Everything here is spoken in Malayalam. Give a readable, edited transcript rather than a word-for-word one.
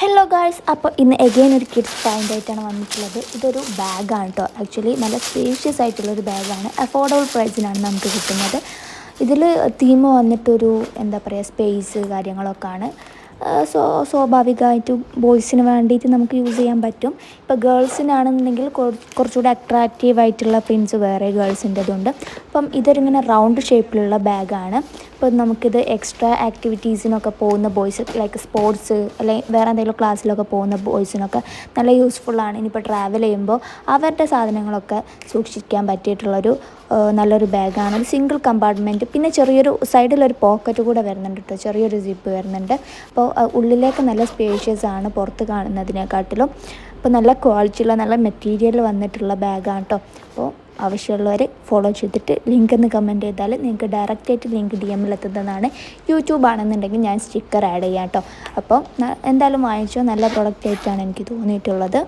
ഹലോ ഗായ്സ്, അപ്പോൾ ഇന്ന് എഗെയിൻ ഒരു കിഡ്സ് ഫൈൻഡ് ആയിട്ടാണ് വന്നിട്ടുള്ളത്. ഇതൊരു ബാഗാണ് കേട്ടോ. ആക്ച്വലി നല്ല സ്പേഷ്യസ് ആയിട്ടുള്ളൊരു ബാഗാണ്. അഫോർഡബിൾ പ്രൈസിനാണ് നമുക്ക് കിട്ടുന്നത്. ഇതിൽ തീം വന്നിട്ടൊരു എന്താ പറയുക, സ്പേസ് കാര്യങ്ങളൊക്കെയാണ്. സ്വാഭാവികമായിട്ടും ബോയ്സിന് വേണ്ടിയിട്ട് നമുക്ക് യൂസ് ചെയ്യാൻ പറ്റും. ഇപ്പോൾ ഗേൾസിനാണെന്നുണ്ടെങ്കിൽ കുറച്ചുകൂടി അട്രാക്റ്റീവ് ആയിട്ടുള്ള പ്രിൻസ് വേറെ ഗേൾസിൻ്റെതുണ്ട്. അപ്പം ഇതൊരിങ്ങനെ റൗണ്ട് ഷേപ്പിലുള്ള ബാഗാണ്. അപ്പോൾ നമുക്കിത് എക്സ്ട്രാ ആക്ടിവിറ്റീസിനൊക്കെ പോകുന്ന ബോയ്സ്, ലൈക്ക് സ്പോർട്സ് അല്ലെങ്കിൽ വേറെ എന്തെങ്കിലും ക്ലാസ്സിലൊക്കെ പോകുന്ന ബോയ്സിനൊക്കെ നല്ല യൂസ്ഫുള്ളാണ്. ഇനിയിപ്പോൾ ട്രാവൽ ചെയ്യുമ്പോൾ അവരുടെ സാധനങ്ങളൊക്കെ സൂക്ഷിക്കാൻ പറ്റിയിട്ടുള്ളൊരു നല്ലൊരു ബാഗാണ്. ഒരു സിംഗിൾ കമ്പാർട്ട്മെൻറ്റ്, പിന്നെ ചെറിയൊരു സൈഡിലൊരു പോക്കറ്റ് കൂടെ വരുന്നുണ്ട് കേട്ടോ. ചെറിയൊരു സിപ്പ് വരുന്നുണ്ട്. അപ്പോൾ ഉള്ളിലേക്ക് നല്ല സ്പേഷ്യസ് ആണ് പുറത്ത് കാണുന്നതിനെക്കാട്ടിലും. അപ്പോൾ നല്ല ക്വാളിറ്റിയുള്ള നല്ല മെറ്റീരിയൽ വന്നിട്ടുള്ള ബാഗാണ് കേട്ടോ. അപ്പോൾ ആവശ്യമുള്ളവർ ഫോളോ ചെയ്തിട്ട് ലിങ്ക് ഒന്ന് കമൻറ്റ് ചെയ്താൽ നിങ്ങൾക്ക് ഡയറക്റ്റായിട്ട് ലിങ്ക് DM എത്തുന്നതാണ്. യൂട്യൂബ് ആണെന്നുണ്ടെങ്കിൽ ഞാൻ സ്റ്റിക്കർ ആഡ് ചെയ്യാം കേട്ടോ. അപ്പോൾ എന്തായാലും വാങ്ങിച്ചോ, നല്ല പ്രൊഡക്റ്റ് ആയിട്ടാണ് എനിക്ക് തോന്നിയിട്ടുള്ളത്.